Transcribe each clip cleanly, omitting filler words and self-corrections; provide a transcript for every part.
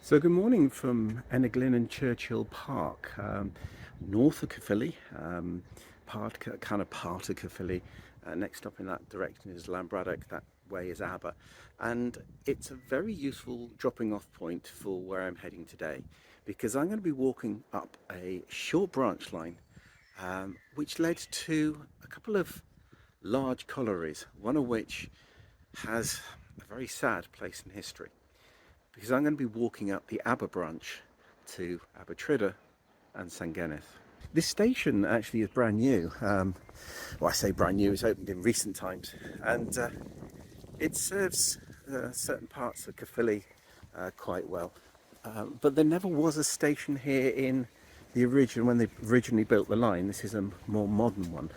So good morning from Enniglyn and Churchill Park, north of Caerphilly, kind of part of Caerphilly. Next up in that direction is Llanbradach, that way is Aber. And it's a very useful dropping off point for where I'm heading today, because I'm going to be walking up a short branch line which led to a couple of large collieries, one of which has a very sad place in history, because I'm going to be walking up the Aber branch to Abertriddwr and Senghenydd. This station actually is brand new. Well, I say brand new, it's opened in recent times, and it serves certain parts of Caerphilly quite well. But there never was a station here in the original, when they originally built the line. This is a more modern one.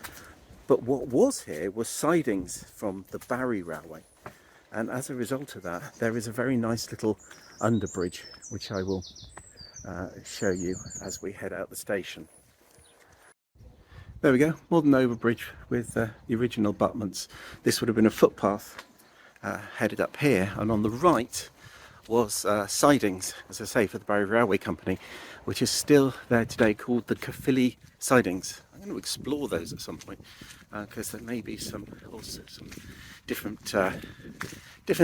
But what was here was sidings from the Barry Railway. And as a result of that, there is a very nice little underbridge, which I will show you as we head out the station. There we go, modern overbridge with the original abutments. This would have been a footpath headed up here, and on the right was sidings, as I say, for the Barry Railway Company, which is still there today, called the Caerphilly sidings. I'm going to explore those at some point, because there may be some different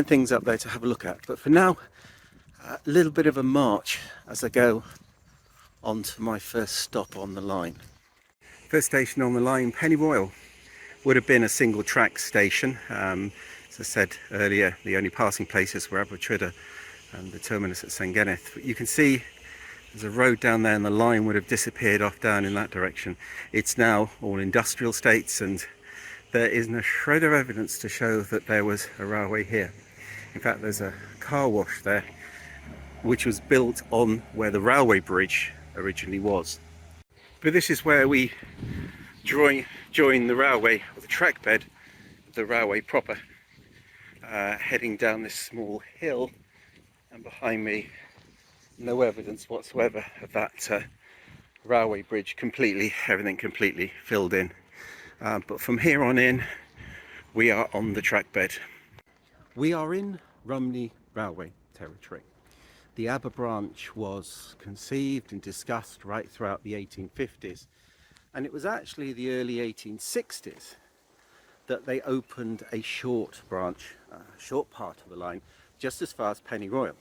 things up there to have a look at. But for now, a little bit of a march as I go on to my first stop on the line. First station on the line, Pennyroyal, would have been a single track station. As I said earlier, the only passing places were Abertriddwr and the terminus at Senghenydd. But you can see there's a road down there, and the line would have disappeared off down in that direction. It's now all industrial estates, and there isn't a shred of evidence to show that there was a railway here. In fact, there's a car wash there, which was built on where the railway bridge originally was. But this is where we join the railway, or the track bed, the railway proper, heading down this small hill, and behind me no evidence whatsoever of that railway bridge, everything completely filled in. But from here on in, we are on the track bed. We are in Rumney Railway territory. The Aber branch was conceived and discussed right throughout the 1850s, and it was actually the early 1860s that they opened a short branch, a short part of the line, just as far as Pennyroyal.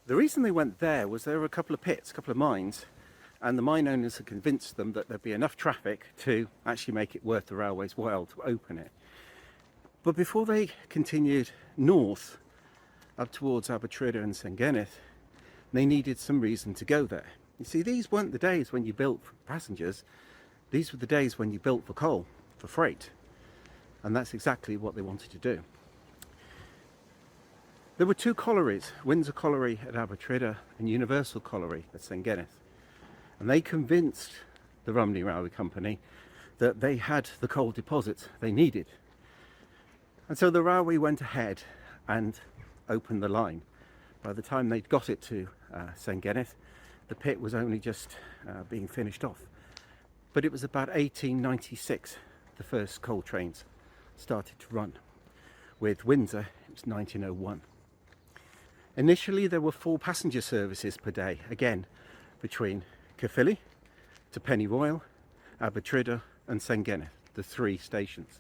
The reason they went there was there were a couple of pits, a couple of mines, and the mine owners had convinced them that there'd be enough traffic to actually make it worth the railway's while to open it. But before they continued north up towards Abertriddwr and Senghenydd, they needed some reason to go there. You see, these weren't the days when you built for passengers, these were the days when you built for coal, for freight, and that's exactly what they wanted to do. There were two collieries, Windsor Colliery at Abertriddwr and Universal Colliery at Senghenydd, and they convinced the Rumney Railway Company that they had the coal deposits they needed. And so the railway went ahead and opened the line. By the time they'd got it to Senghenydd, the pit was only just being finished off. But it was about 1896 the first coal trains started to run. With Windsor, it was 1901. Initially there were 4 passenger services per day, again between Caerphilly to Pennyroyal, Abertriddwr and Senghenydd, the 3 stations.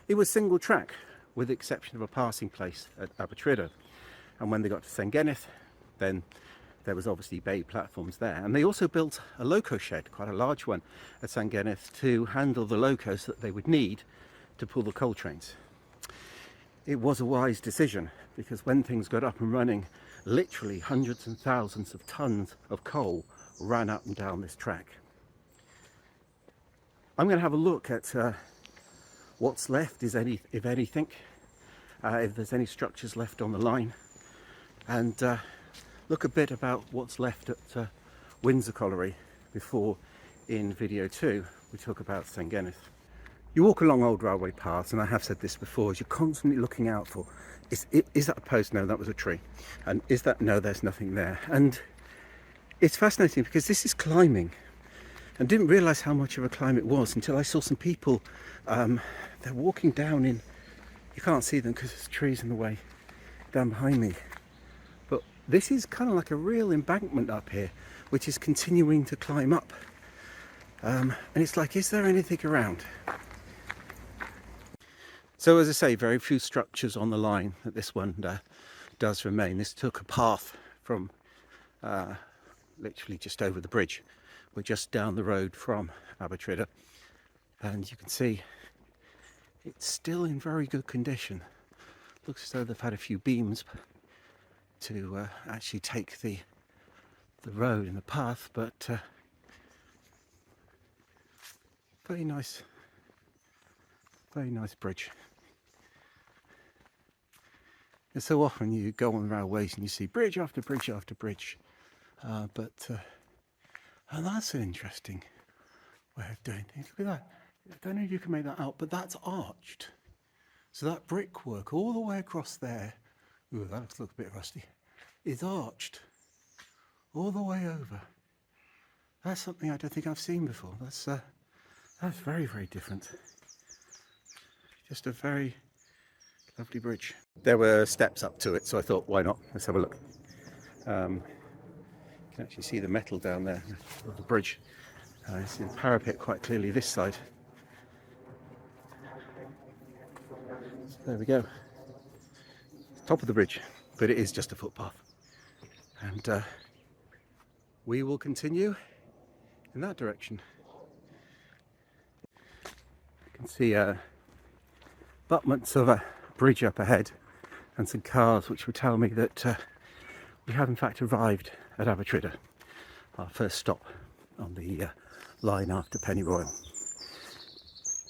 It was single track, with the exception of a passing place at Abertriddwr. And when they got to Senghenydd, then there was obviously bay platforms there. And they also built a loco shed, quite a large one, at Senghenydd to handle the locos that they would need to pull the coal trains. It was a wise decision, because when things got up and running, literally hundreds and thousands of tons of coal ran up and down this track. I'm going to have a look at what's left, if anything, if there's any structures left on the line, and look a bit about what's left at Windsor Colliery before, in video 2, we talk about Senghenydd. You walk along old railway paths, and I have said this before, as you're constantly looking out for, is that a post? No, that was a tree. And is that? No, there's nothing there. And it's fascinating because this is climbing, and didn't realise how much of a climb it was until I saw some people, they're walking down in, you can't see them because there's trees in the way down behind me, but this is kind of like a real embankment up here, which is continuing to climb up. And it's like, is there anything around? So as I say, very few structures on the line that this one does remain. This took a path from literally just over the bridge. We're just down the road from Abertriddwr, and you can see it's still in very good condition. Looks as though they've had a few beams to actually take the road and the path, but very nice bridge. And so often you go on railways and you see bridge after bridge after bridge, and that's an interesting way of doing things. Look at that. I don't know if you can make that out, but that's arched. So that brickwork all the way across there, ooh, that looks a bit rusty, is arched all the way over. That's something I don't think I've seen before. That's very, very different. Just a very lovely bridge. There were steps up to it, so I thought, why not? Let's have a look. You can actually see the metal down there of the bridge. You see the parapet quite clearly this side. So there we go. Top of the bridge, but it is just a footpath. And we will continue in that direction. You can see abutments of a bridge up ahead and some cars which would tell me that we have in fact arrived at Abertriddwr, our first stop on the line after Pennyroyal.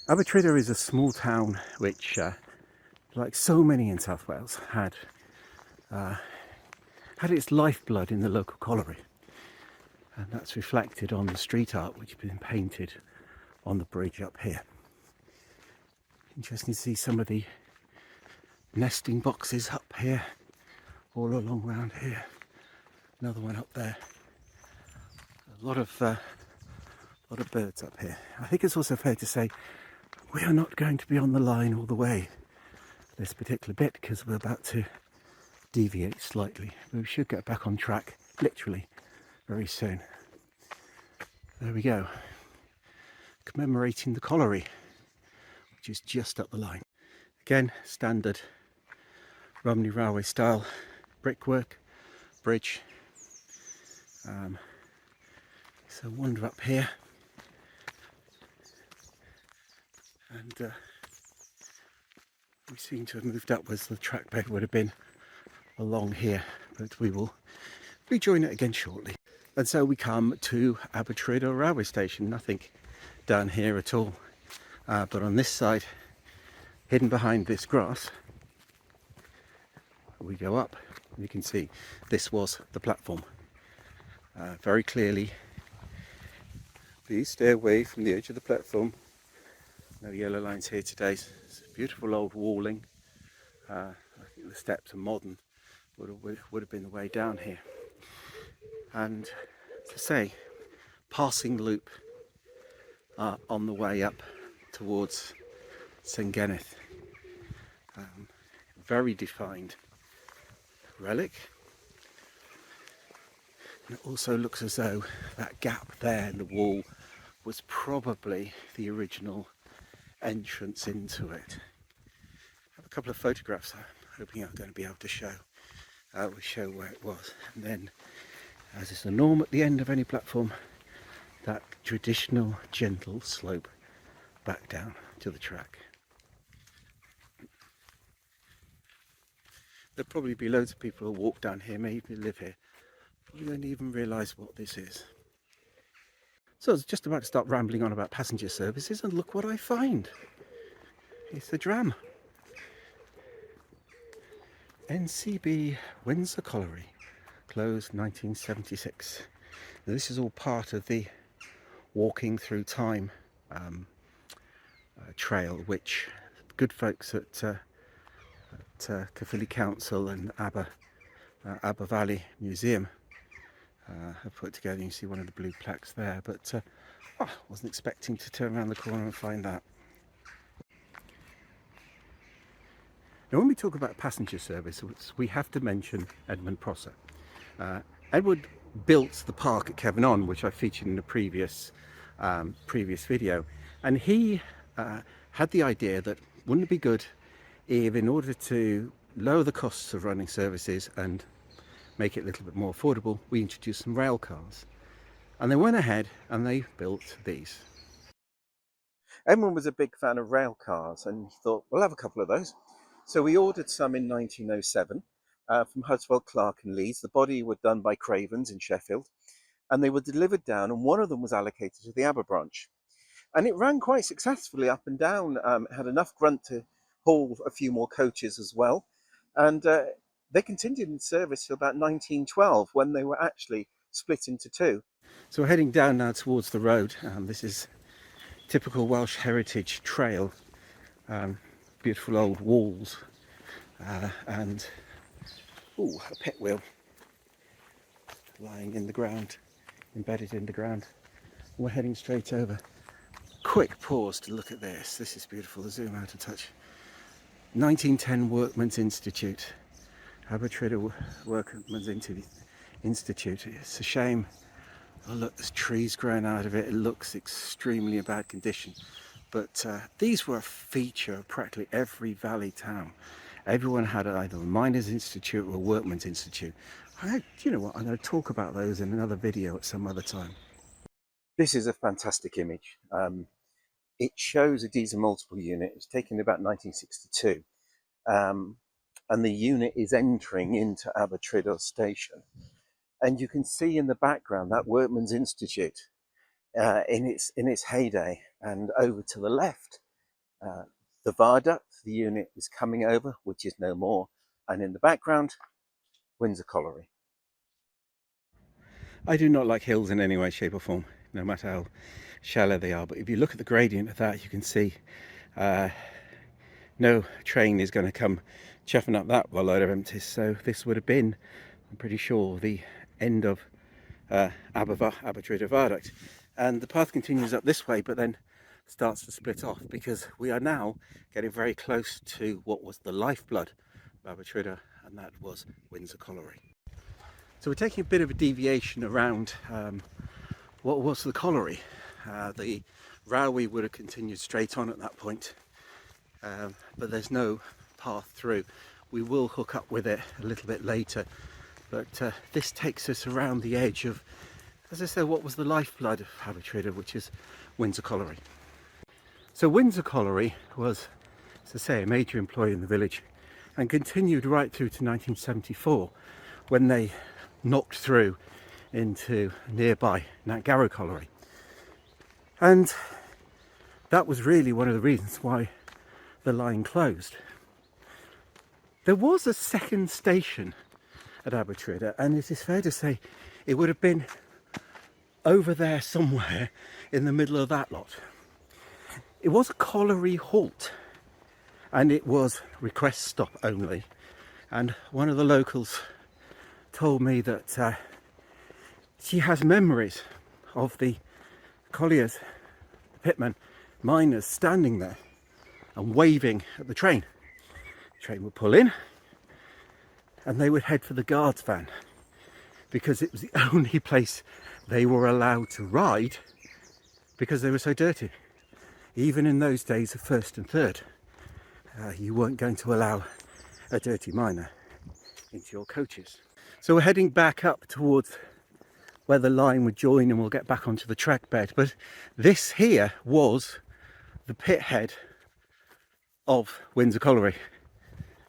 Abertriddwr is a small town which, like so many in South Wales, had its lifeblood in the local colliery, and that's reflected on the street art which has been painted on the bridge up here. Interesting to see some of the nesting boxes up here, all along around here. Another one up there. A lot of birds up here. I think it's also fair to say we are not going to be on the line all the way this particular bit, because we're about to deviate slightly. We should get back on track, literally, very soon. There we go. Commemorating the colliery, which is just up the line. Again, standard Romney Railway style brickwork, bridge. So wander up here, and we seem to have moved upwards. The track bed would have been along here, but we will rejoin it again shortly. And so we come to Abertriddwr railway station. Nothing down here at all, but on this side, hidden behind this grass, we go up, and you can see this was the platform. Very clearly, please stay away from the edge of the platform. No yellow lines here today. It's beautiful old walling. I think the steps are modern. Would have been the way down here. And to say, passing loop on the way up towards Senghenydd. Very defined relic. And it also looks as though that gap there in the wall was probably the original entrance into it. I have a couple of photographs I'm hoping I'm going to be able to show. Will show where it was. And then, as is the norm at the end of any platform, that traditional gentle slope back down to the track. There'll probably be loads of people who walk down here, maybe live here, probably don't even realise what this is. So I was just about to start rambling on about passenger services, and look what I find. It's the tram. NCB Windsor Colliery, closed 1976. Now, this is all part of the Walking Through Time trail, which good folks at Caerphilly Council and Aber Valley Museum have put together. You can see one of the blue plaques there, but wasn't expecting to turn around the corner and find that. Now, when we talk about passenger service, we have to mention Edmund Prosser. Edward built the park at Caerphilly, which I featured in a previous video, and he had the idea that wouldn't it be good if, in order to lower the costs of running services and make it a little bit more affordable, we introduced some rail cars. And they went ahead and they built these. Edmund was a big fan of rail cars and he thought, we'll have a couple of those. So we ordered some in 1907 from Hudswell, Clark and Leeds. The body were done by Cravens in Sheffield, and they were delivered down, and one of them was allocated to the Aber branch. And it ran quite successfully up and down, had enough grunt to haul a few more coaches as well. And they continued in service till about 1912, when they were actually split into two. So we're heading down now towards the road. This is typical Welsh heritage trail. Beautiful old walls and a pit wheel lying in the ground, embedded in the ground. We're heading straight over. Quick pause to look at this. This is beautiful. The zoom out a touch. 1910 Workmen's Institute, Abertriddwr Workmen's Institute. It's a shame. Oh look, there's trees growing out of it. It looks extremely in bad condition. But these were a feature of practically every valley town. Everyone had either a Miners' Institute or a Workmen's Institute. You know what, I'm going to talk about those in another video at some other time. This is a fantastic image. It shows a diesel multiple unit. It was taken in about 1962. And the unit is entering into Abertriddwr station. And you can see in the background that Workmen's Institute in its heyday. And over to the left, the viaduct, the unit is coming over, which is no more. And in the background, Windsor Colliery. I do not like hills in any way, shape or form, no matter how shallow they are. But if you look at the gradient of that, you can see no train is going to come chuffing up that load of empties. So this would have been, I'm pretty sure, the end of Abertriddwr Viaduct. And the path continues up this way, but then starts to split off, because we are now getting very close to what was the lifeblood of Abertriddwr, and that was Windsor Colliery. So we're taking a bit of a deviation around what was the colliery. The railway would have continued straight on at that point, but there's no path through. We will hook up with it a little bit later, but this takes us around the edge of, as I said, what was the lifeblood of Abertriddwr, which is Windsor Colliery. So Windsor Colliery was, as I say, a major employer in the village, and continued right through to 1974, when they knocked through into nearby Nantgarrow Colliery. And that was really one of the reasons why the line closed. There was a second station at Abertriddwr, and it is fair to say it would have been over there somewhere in the middle of that lot. It was a colliery halt, and it was request stop only. And one of the locals told me that she has memories of the colliers, pitmen, miners standing there and waving at the train. The train would pull in and they would head for the guards van, because it was the only place they were allowed to ride, because they were so dirty. Even in those days of first and third, you weren't going to allow a dirty miner into your coaches. So we're heading back up towards where the line would join, and we'll get back onto the track bed. But this here was the pit head of Windsor Colliery.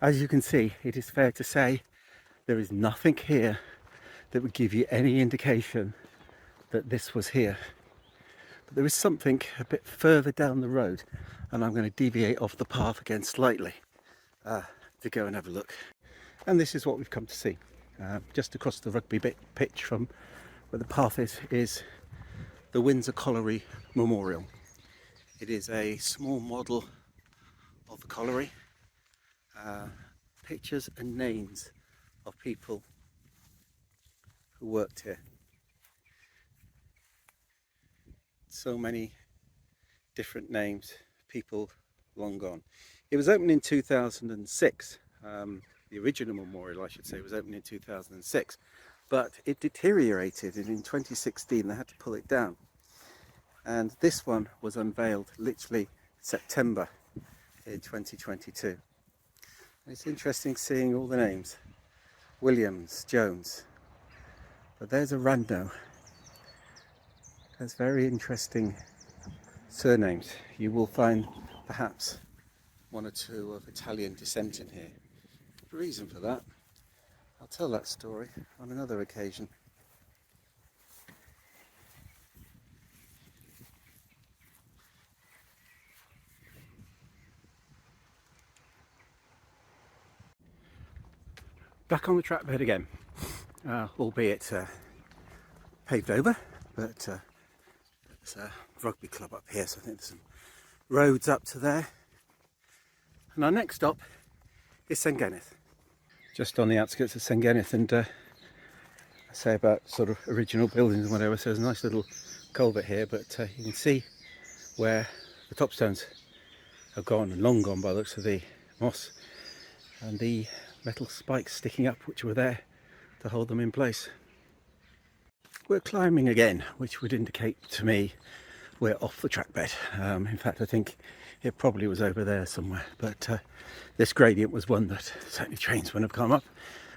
As you can see, it is fair to say there is nothing here that would give you any indication that this was here. But there is something a bit further down the road, and I'm going to deviate off the path again slightly to go and have a look. And this is what we've come to see. Just across the rugby pitch from where the path is the Windsor Colliery Memorial. It is a small model of the colliery, pictures and names of people who worked here. So many different names, people long gone. It was opened in 2006. The original memorial, I should say, was opened in 2006. but it deteriorated, and in 2016 they had to pull it down. And this one was unveiled literally September in 2022. It's interesting seeing all the names. Williams, Jones. But there's a rando. There's very interesting surnames. You will find perhaps one or two of Italian descent in here. The reason for that, I'll tell that story on another occasion. Back on the track bed again, albeit paved over, but there's a rugby club up here, so I think there's some roads up to there. And our next stop is Senghenydd, just on the outskirts of Senghenydd, and I say about sort of original buildings and whatever, so there's a nice little culvert here, but you can see where the top stones have gone, and long gone by the looks of the moss, and the metal spikes sticking up which were there to hold them in place. We're climbing again, which would indicate to me we're off the track bed. In fact, I think it probably was over there somewhere, but this gradient was one that certainly trains wouldn't have come up,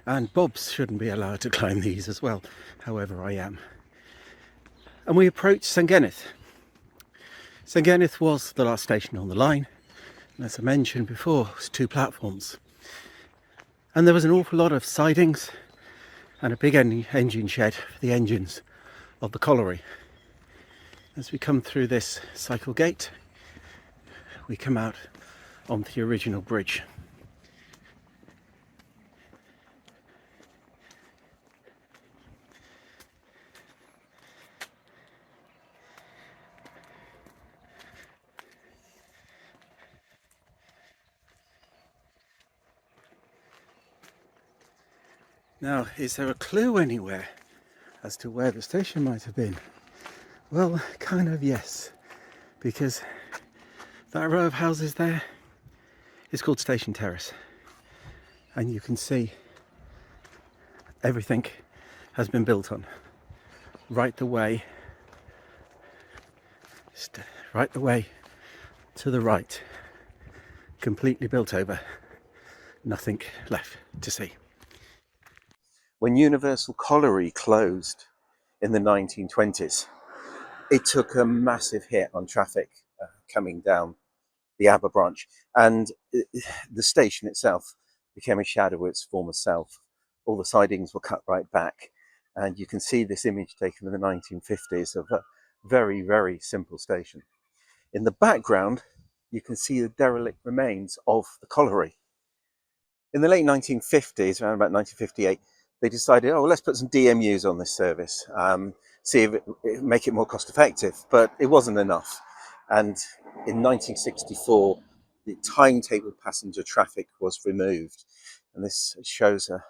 and bobs shouldn't be allowed to climb these as well. However, I am. And we approach Senghenydd. Senghenydd was the last station on the line, and as I mentioned before, it was 2 platforms. And there was an awful lot of sidings and a big engine shed for the engines of the colliery. As we come through this cycle gate, we come out onto the original bridge. Now, is there a clue anywhere as to where the station might have been? Well, kind of yes, because that row of houses there is called Station Terrace, and you can see everything has been built on right the way to the right, completely built over, nothing left to see. When Universal Colliery closed in the 1920s, it took a massive hit on traffic coming down the Aber branch, and the station itself became a shadow of its former self. All the sidings were cut right back, and you can see this image taken in the 1950s of a very, very simple station. In the background, you can see the derelict remains of the colliery. In the late 1950s, around about 1958, they decided, oh, let's put some DMUs on this service, see if it make it more cost effective, but it wasn't enough. And in 1964, the timetable passenger traffic was removed. And this shows a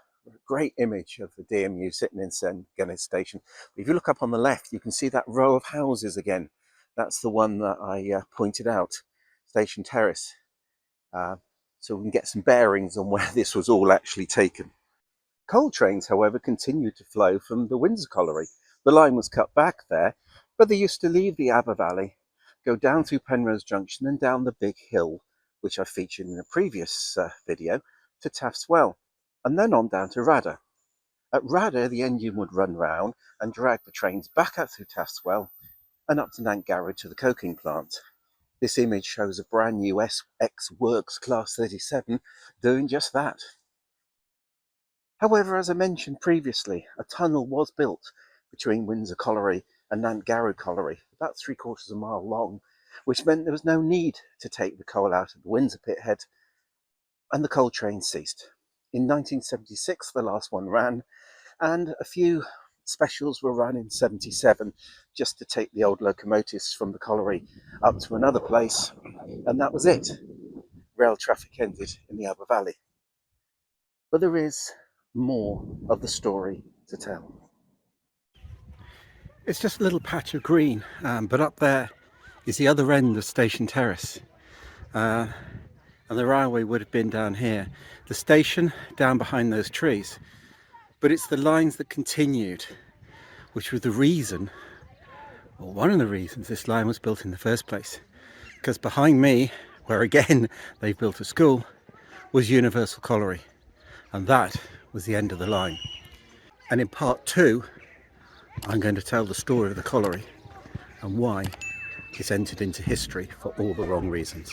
great image of the DMU sitting in Senghenydd station. If you look up on the left, you can see that row of houses again. That's the one that I pointed out, Station Terrace. So we can get some bearings on where this was all actually taken. Coal trains, however, continued to flow from the Windsor Colliery. The line was cut back there, but they used to leave the Aber Valley, go down through Penrose Junction and down the big hill, which I featured in a previous video, to Taft's Well, and then on down to Rada. At Rada, the engine would run round and drag the trains back up through Taft's Well and up to Nant Garreg to the coking plant. This image shows a brand new SX Works Class 37 doing just that. However, as I mentioned previously, a tunnel was built between Windsor Colliery and Nant Garreg Colliery, about 3/4 of a mile long, which meant there was no need to take the coal out of the Windsor pithead, and the coal train ceased. In 1976, the last one ran, and a few specials were run in 77 just to take the old locomotives from the colliery up to another place, and that was it. Rail traffic ended in the Aber Valley. But there is more of the story to tell. It's just a little patch of green, but up there is the other end of Station Terrace, and the railway would have been down here. The station down behind those trees, But it's the lines that continued, which were the reason, or one of the reasons this line was built in the first place. Because behind me, where again they've built a school, was Windsor Colliery, and that was the end of the line. And in part 2, I'm going to tell the story of the colliery and why it's entered into history for all the wrong reasons.